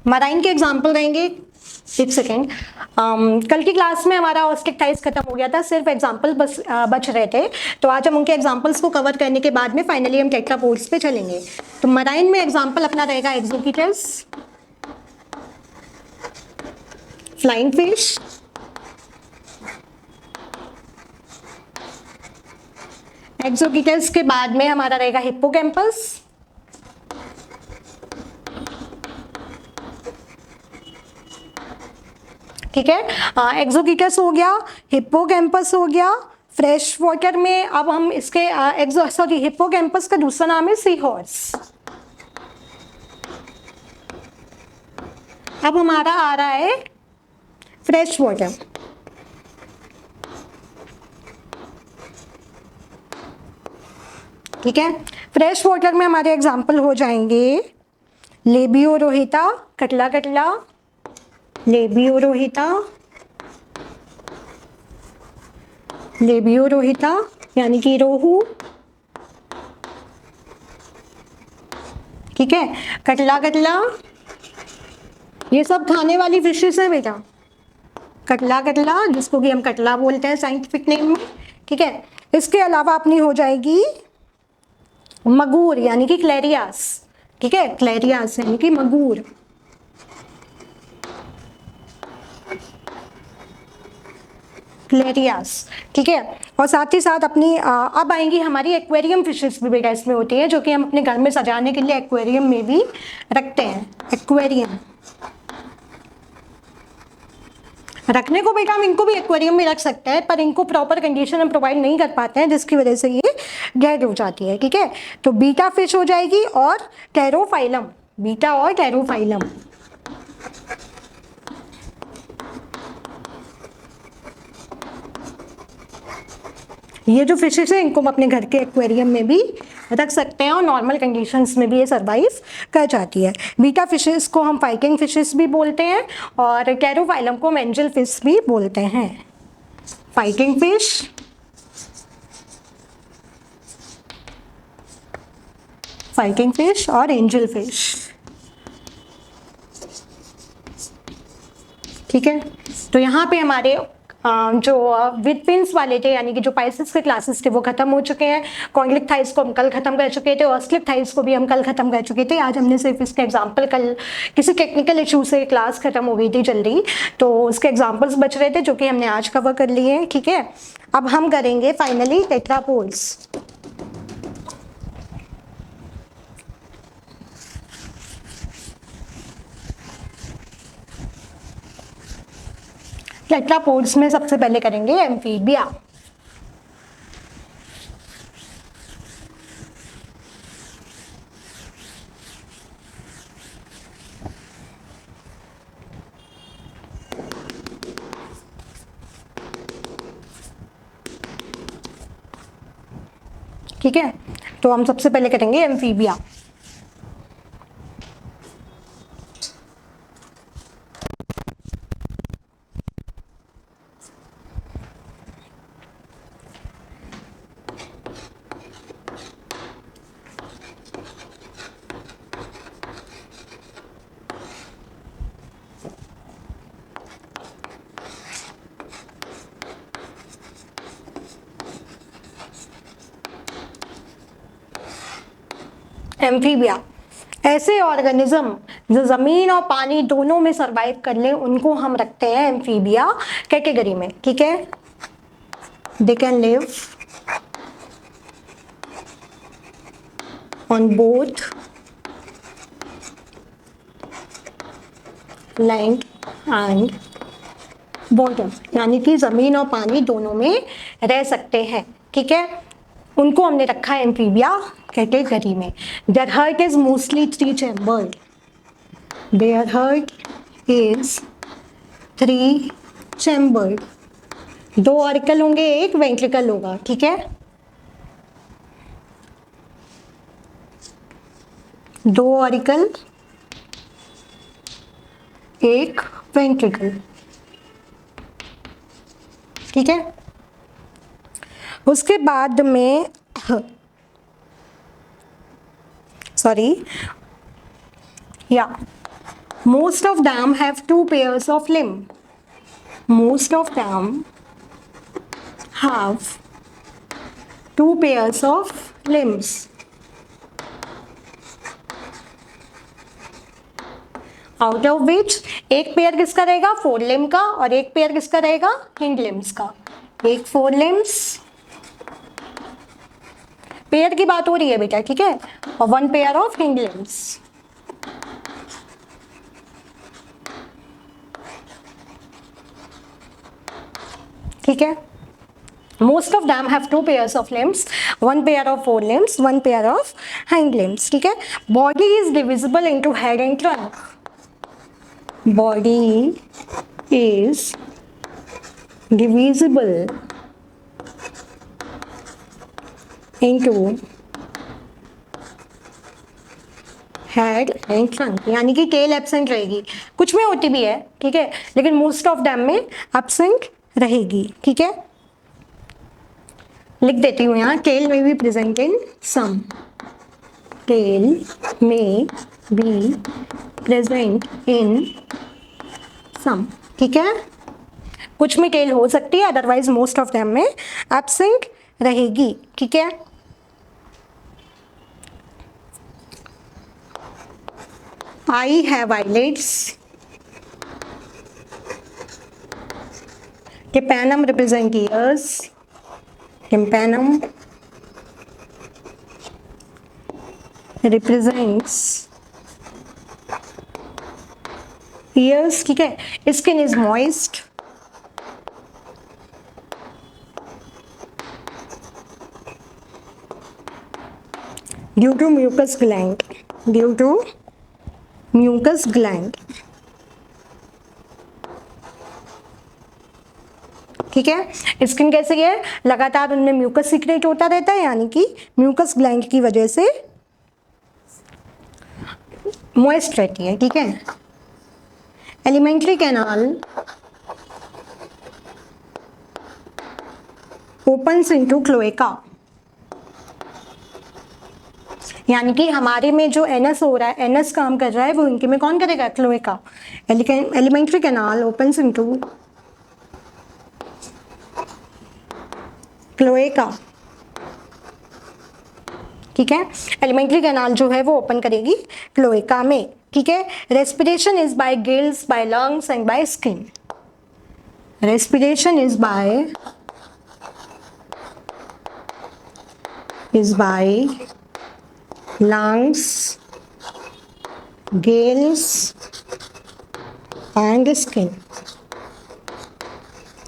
Marine के example रहेंगे, एक सेकेंड। कल की क्लास में हमारा ऑस्टिकटाइज खत्म हो गया था, सिर्फ एग्जाम्पल बच रहे थे। तो आज हम उनके एग्जाम्पल्स को कवर करने के बाद में फाइनली हम टेट्रापोड्स पे चलेंगे। तो मराइन में एग्जाम्पल अपना रहेगा एक्सोकिटस, फ्लाइंग फिश, एक्सोकिटस के बाद में हमारा रहेगा हिप्पोकैम्पस, ठीक है। एक्सोकिटस हो गया, हिप्पोकैम्पस हो गया। फ्रेश वाटर में अब हम इसके हिप्पोकैम्पस का दूसरा नाम है सी हॉर्स। अब हमारा आ रहा है फ्रेश वाटर। ठीक है, फ्रेश वाटर में हमारे एग्जाम्पल हो जाएंगे लेबियोरोहिता, कटला कटला, लेबियोरोहिता, लेबियोरोहिता यानी कि रोहू, ठीक है। कटला कटला, ये सब खाने वाली फिशेस है बेटा, कटला कटला जिसको कि हम कटला बोलते हैं साइंटिफिक नेम में, ठीक है। इसके अलावा अपनी हो जाएगी मगूर यानी कि क्लेरियास, ठीक है, क्लेरियास यानी कि मगूर। क्लेरियास, ठीक है। और साथ ही साथ अपनी अब आएंगी हमारी एक्वेरियम फिशेस भी बेटा इसमें होती है, जो कि हम अपने घर में सजाने के लिए एक्वेरियम में भी रखते हैं। एक्वेरियम रखने को बेटा हम इनको भी एक्वेरियम में रख सकते हैं, पर इनको प्रॉपर कंडीशन हम प्रोवाइड नहीं कर पाते हैं, जिसकी वजह से ये डेड हो जाती है, ठीक है। तो बीटा फिश हो जाएगी और टेरोफाइलम, बीटा और टेरोफाइलम। ये जो फिशेस है इनको हम अपने घर के एक्वेरियम में भी रख सकते हैं और नॉर्मल कंडीशंस में भी ये सरवाइव कर जाती है। बीटा फिशेस को हम फाइटिंग फिशेस भी बोलते हैं और टेरोफाइलम को हम एंजल फिश भी बोलते हैं। फाइटिंग फिश, फाइटिंग फिश और एंजल फिश, ठीक है। तो यहाँ पे हमारे जो विद फिन्स वाले थे यानी कि जो पाइसेस के क्लासेस थे वो खत्म हो चुके हैं। कॉन्ग्लिक थाइस को हम कल खत्म कर चुके थे, ऑस्लिक थाइस को भी हम कल खत्म कर चुके थे। आज हमने सिर्फ इसके एग्जांपल, कल किसी टेक्निकल इशू से क्लास खत्म हो गई थी जल्दी, तो उसके एग्जांपल्स बच रहे थे जो कि हमने आज कवर कर लिए हैं, ठीक है। अब हम करेंगे फाइनली टेट्रापोड्स। टेट्रापोड्स में सबसे पहले करेंगे एम्फीबिया। ठीक है, तो हम सबसे पहले करेंगे एम्फीबिया। एम्फीबिया ऐसे ऑर्गेनिज्म जो जमीन और पानी दोनों में सरवाइव कर ले उनको हम रखते हैं एम्फीबिया कैटेगरी में, ठीक है। दे can live on both land and water, यानी कि जमीन और पानी दोनों में रह सकते हैं, ठीक है। उनको हमने रखा है एम्फीबिया कैटेगरी में। Their heart is mostly 3 chambered, their heart is 3 chambered, 2 auricle होंगे, 1 वेंट्रिकल होगा, ठीक है। 2 ऑरिकल, 1 वेंट्रिकल, ठीक है। उसके बाद में सॉरी या Most of them have two pairs of limb. Most of them have two pairs of limbs. Out of which एक पेयर किसका रहेगा, फोर लिम्ब का, और एक पेयर किसका रहेगा, हिंड लिम्स का. एक फोर लिम्स पेयर की बात हो रही है बेटा, ठीक है, और one pair of hind limbs. ठीक है. Most of them have two pairs of limbs, one pair of forelimbs, one pair of hind limbs. ठीक है. Body is divisible into head and trunk. Body is divisible into head and trunk, यानी कि tell absent रहेगी. कुछ में होती भी है, ठीक है, लेकिन मोस्ट ऑफ डैम में एब्सेंट रहेगी. ठीक है, लिख देती हूँ यहाँ, टेल में be present in some. Tail में बी प्रेजेंट इन सम. ठीक है, कुछ में टेल हो सकती है, अदरवाइज मोस्ट ऑफ डैम में एब्सेंट रहेगी. ठीक है. I have eyelids. Tympanum represent ears. Tympanum represents ears. ठीक है. Skin is moist. Due to mucus gland. Due to mucus gland. ठीक है. स्किन कैसे है, लगातार उनमें म्यूकस सीक्रेट होता रहता है, यानी कि म्यूकस ग्लैंड की वजह से मॉइस्ट रहती है. ठीक है. Elementary canal opens into cloaca, यानी कि हमारे में जो एनस हो रहा है, एनस काम कर रहा है, वो इनके में कौन करेगा, cloaca. Elementary canal opens into cloaca. ठीक है. एलिमेंट्री कैनाल जो है वो ओपन करेगी क्लोएका में. ठीक है. Respiration is bye gills, by lungs and by skin. Respiration is bye lungs, gills and skin.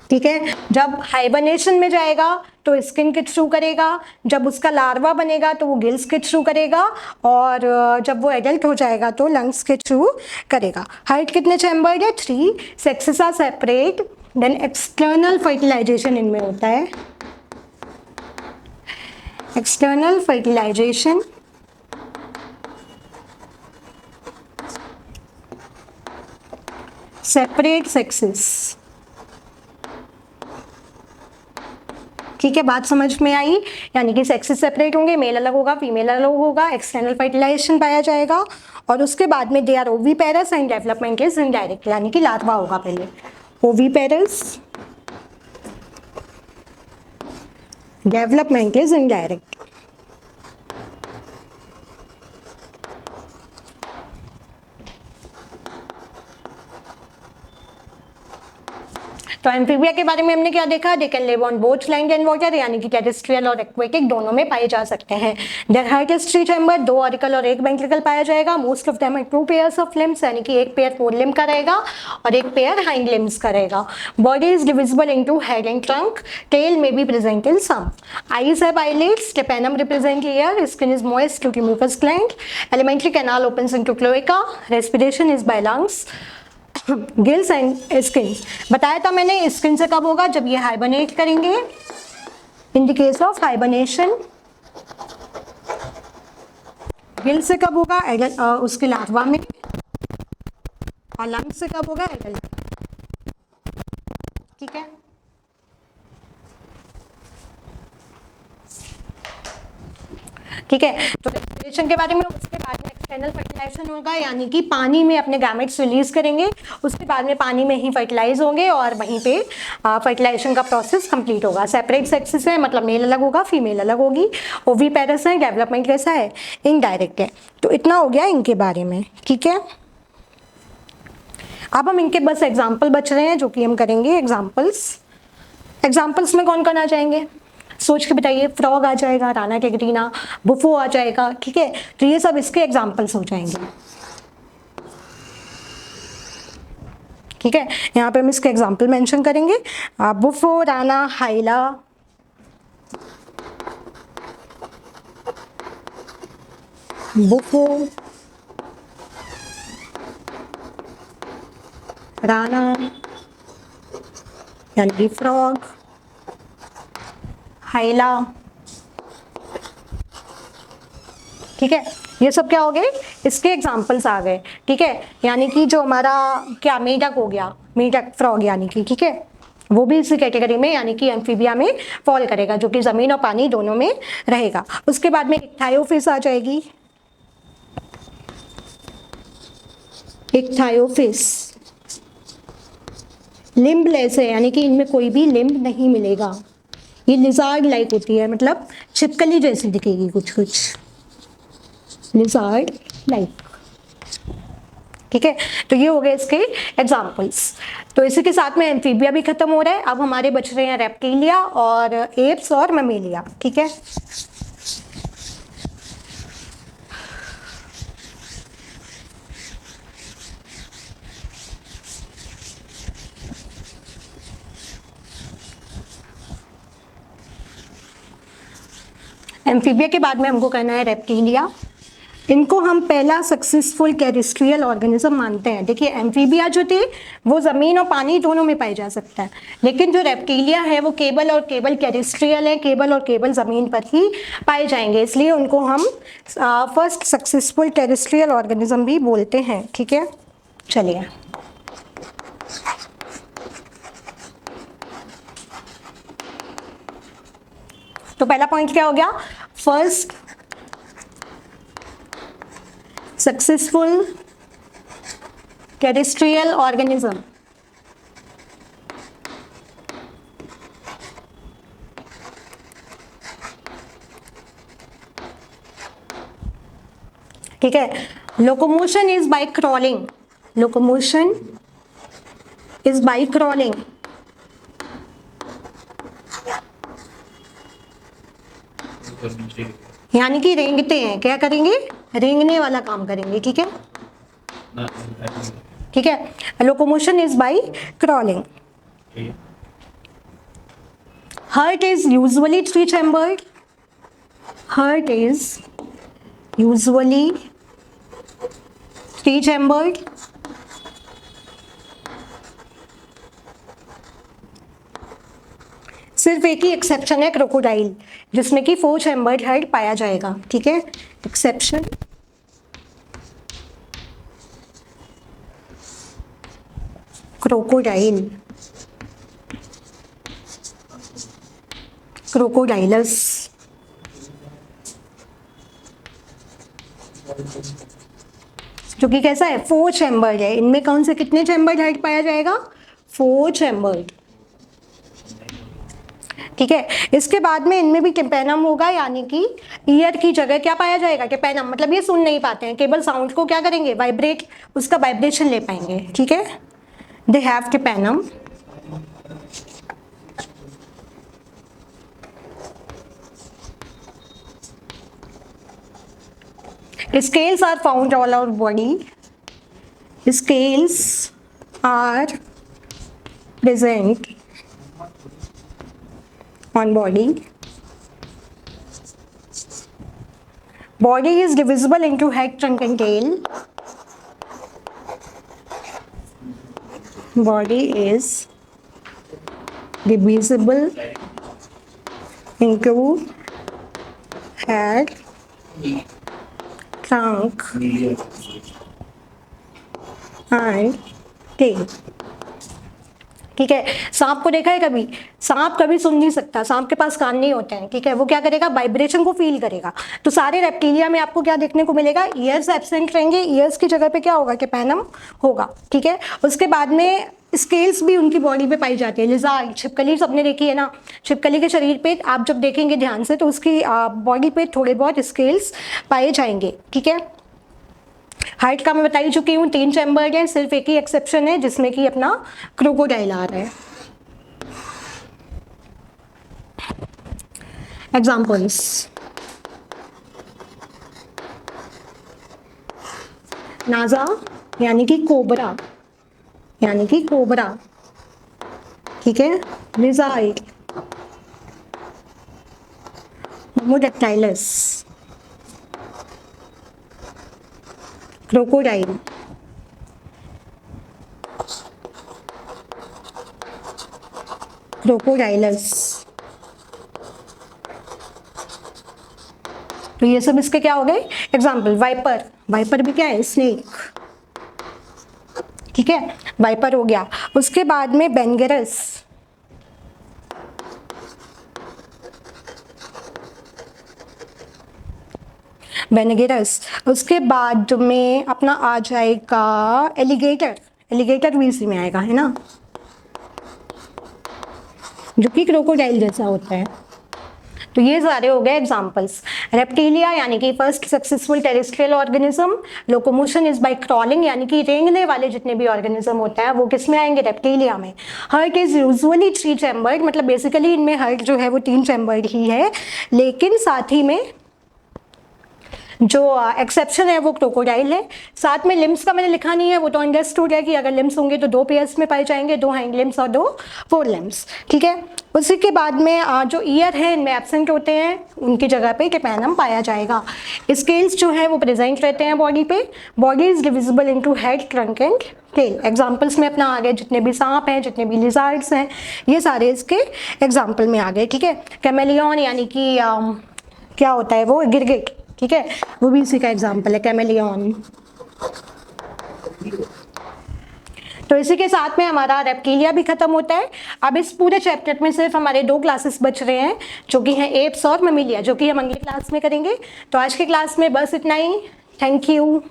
ठीक है. जब हाइबरनेशन में जाएगा तो स्किन के थ्रू करेगा, जब उसका लार्वा बनेगा तो वो गिल्स के थ्रू करेगा, और जब वो एडल्ट हो जाएगा तो लंग्स के थ्रू करेगा. हाइट कितने चैम्बर्ड है, 3. Sexes are separate. Then external fertilization इनमें होता है. External fertilization separate sexes. ठीक है, बात समझ में आई. यानी कि सेक्सेस सेपरेट होंगे, मेल अलग होगा, फीमेल अलग होगा, एक्सटर्नल फर्टिलाइजेशन पाया जाएगा, और उसके बाद में they are oviparous and development is indirect, यानी कि लार्वा होगा पहले. Oviparous, development is indirect. तो एम्फीबिया के बारे में हमने क्या देखा, they can live on both land and water, यानी कि टेरेस्ट्रियल और एक्वेटिक दोनों में पाए जा सकते हैं. Their heart is 3 chamber, 2 auricle और 1 वेंट्रिकल पाया जाएगा. Most of them are 2 pairs of limbs, यानी कि एक पेयर फोर लिम्ब का रहेगा और एक पेयर हाइंड लिम्स का रहेगा. Body is divisible into head and trunk. Tail में be present in some. Eyes have eyelids. Tympanum represent ear. Skin is moist due to mucus gland. Alimentary canal opens into cloaca. Respiration is by lungs. Gills and skin. बताया था मैंने, skin से कब होगा, जब ये hibernate करेंगे. In the case of hibernation. Gill से कब होगा, उसके लार्वा में. और लंग से कब होगा, एडल्ट. ठीक है. ठीक है। तो रेस्पिरेशन के बारे में, उसके बाद में एक्सटर्नल फर्टिलाइजेशन होगा, यानी कि पानी में अपने गैमेट्स रिलीज करेंगे, उसके बाद में पानी में ही फर्टिलाइज होंगे और वहीं पे फर्टिलाइजेशन का प्रोसेस कंप्लीट होगा। सेपरेट सेक्सेस है, मतलब मेल अलग होगा, फीमेल अलग होगी। ओवीपेरस है, डेवलपमेंट कैसा है, इनडायरेक्ट है। तो इतना हो गया इनके बारे में, ठीक है। अब हम इनके बस एग्जाम्पल बच रहे हैं जो कि हम करेंगे। एग्जाम्पल्स में कौन कौन आ जाएंगे, सोच के बताइए। फ्रॉग आ जाएगा, राना टिग्रीना, बुफो आ जाएगा, ठीक है। तो ये सब इसके एग्जाम्पल्स हो जाएंगे, ठीक है। यहाँ पे हम इसके एग्जाम्पल मेंशन करेंगे। बुफो, राना, हाइला, बुफो, राना यानी कि फ्रॉग, हाइला, ठीक है। ये सब क्या हो गए, इसके एग्जाम्पल्स आ गए, ठीक है। यानी कि जो हमारा क्या मेढक हो गया, मेढक फ्रॉग यानी कि, ठीक है, वो भी इसी कैटेगरी में यानी कि एम्फीबिया में फॉल करेगा, जो कि जमीन और पानी दोनों में रहेगा। उसके बाद में इक्थायोफिस आ जाएगी, इक्थायोफिस लिम्बलेस है, यानी कि इनमें कोई भी लिम्ब नहीं मिलेगा। ये लिजार्ड लाइक होती है, मतलब छिपकली जैसी दिखेगी कुछ कुछ, लिजार्ड लाइक, ठीक है। तो ये हो गए इसके एग्जाम्पल्स। तो इसी के साथ में एम्फीबिया भी खत्म हो रहा है। अब हमारे बच रहे हैं रेप्टिलिया और एप्स और ममेलिया, ठीक है। एम्फीबिया के बाद में हमको करना है रेप्टिलिया। इनको हम पहला सक्सेसफुल टेरेस्ट्रियल ऑर्गेनिज्म मानते हैं। देखिए एम्फीबिया जो थे वो ज़मीन और पानी दोनों में पाया जा सकता है, लेकिन जो रेप्टिलिया है वो केवल और केवल टेरेस्ट्रियल है, केवल और केवल ज़मीन पर ही पाए जाएंगे, इसलिए उनको हम फर्स्ट सक्सेसफुल टेरेस्ट्रियल ऑर्गेनिज्म भी बोलते हैं, ठीक है। चलिए तो पहला पॉइंट क्या हो गया, फर्स्ट सक्सेसफुल टेरेस्ट्रियल ऑर्गेनिज्म। ठीक है, locomotion is by crawling, locomotion is by crawling, यानी कि रेंगते हैं, क्या करेंगे, रेंगने वाला काम करेंगे, ठीक है, ठीक है। Locomotion is by crawling. Heart is usually three chambered, heart is usually three chambered, सिर्फ एक ही एक्सेप्शन है क्रोकोडाइल, जिसमें कि फोर चैम्बर्ड हार्ट पाया जाएगा, ठीक है। एक्सेप्शन क्रोकोडाइल, क्रोकोडाइलस, जो कि कैसा है, फोर चैम्बर्ड है। इनमें कौन से कितने चैम्बर्ड हार्ट पाया जाएगा, फोर चैम्बर्ड, ठीक है। इसके बाद में इनमें भी टिम्पेनम होगा, यानी कि ईयर की जगह क्या पाया जाएगा, टिम्पेनम, मतलब ये सुन नहीं पाते हैं, केवल साउंड को क्या करेंगे, वाइब्रेट, उसका वाइब्रेशन ले पाएंगे, ठीक है। They have tympanum. Scales are found all over body. Scales are present on body. Body is divisible into head, trunk and tail. Body is divisible into head, trunk and tail, ठीक है। सांप को देखा है कभी? सांप कभी सुन नहीं सकता, सांप के पास कान नहीं होते हैं, ठीक है। वो क्या करेगा? वाइब्रेशन को फील करेगा। तो सारे रेप्टिलिया में आपको क्या देखने को मिलेगा? ईयर्स एब्सेंट रहेंगे, ईयर्स की जगह पे क्या होगा? कैपेनम होगा, ठीक है। उसके बाद में स्केल्स भी उनकी बॉडी पे पाई जाती है। लिजार्ड, छिपकली सबने देखी है ना, छिपकली के शरीर पे आप जब देखेंगे ध्यान से तो उसकी बॉडी पे थोड़े बहुत स्केल्स पाए जाएंगे, ठीक है। हाइट का मैं बता ही चुकी हूँ, 3 चैम्बर है, सिर्फ एक ही एक्सेप्शन है जिसमें कि अपना क्रोकोडाइल आ रहा है। एग्जाम्पल्स, नाजा यानी कि कोबरा, यानी कि कोबरा, ठीक है। Lizard, Hemidactylus, crocodile, Crocodylus. तो ये सब इसके क्या हो गए? एग्जाम्पल। वाइपर, वाइपर भी क्या है? स्नेक, ठीक है, वाइपर हो गया। उसके बाद में बेंगेरस, बेनगेरस। उसके बाद में अपना आ जाएगा एलिगेटर, एलिगेटर भी इसी में आएगा, है ना, जो कि क्रोकोडाइल जैसा होता है। तो ये सारे हो गए एग्जाम्पल्स। रेप्टिलिया यानी कि first successful terrestrial organism. Locomotion is by crawling, यानी कि रेंगने वाले जितने भी ऑर्गेनिज्म होता है वो किस में आएंगे? रेप्टिलिया में। हार्ट इज यूजुअली 3 चैम्बर्ड, मतलब बेसिकली इनमें हार्ट जो है वो 3 चैम्बर्ड ही है, लेकिन साथ ही में जो एक्सेप्शन है वो क्रोकोडाइल है। साथ में लिम्स का मैंने लिखा नहीं है, वो तो अंडरस्टूड है कि अगर लिम्स होंगे तो 2 पेयर्स में पाए जाएंगे, 2 हाइंड लिम्स और 2 फोर लिम्स, ठीक है। उसी के बाद में जो ईयर है इनमें एब्सेंट होते हैं, उनकी जगह पे कैपेनम पाया जाएगा। स्केल्स जो है वो प्रेजेंट रहते हैं बॉडी पे। Body is divisible into head, trunk and tail. Examples में अपना आ गए जितने भी सांप हैं, जितने भी लिजार्ड्स हैं, ये सारे इसके एग्जाम्पल में आ गए, ठीक है। कैमेलियन यानी कि क्या होता है वो? गिरगिट, ठीक है, वो भी इसी का एग्जाम्पल है, कैमेलियन। तो इसी के साथ में हमारा रेप्टिलिया भी खत्म होता है। अब इस पूरे चैप्टर में सिर्फ हमारे 2 क्लासेस बच रहे हैं, जो कि हैं एप्स और ममीलिया, जो कि हम अगली क्लास में करेंगे। तो आज की क्लास में बस इतना ही। Thank you.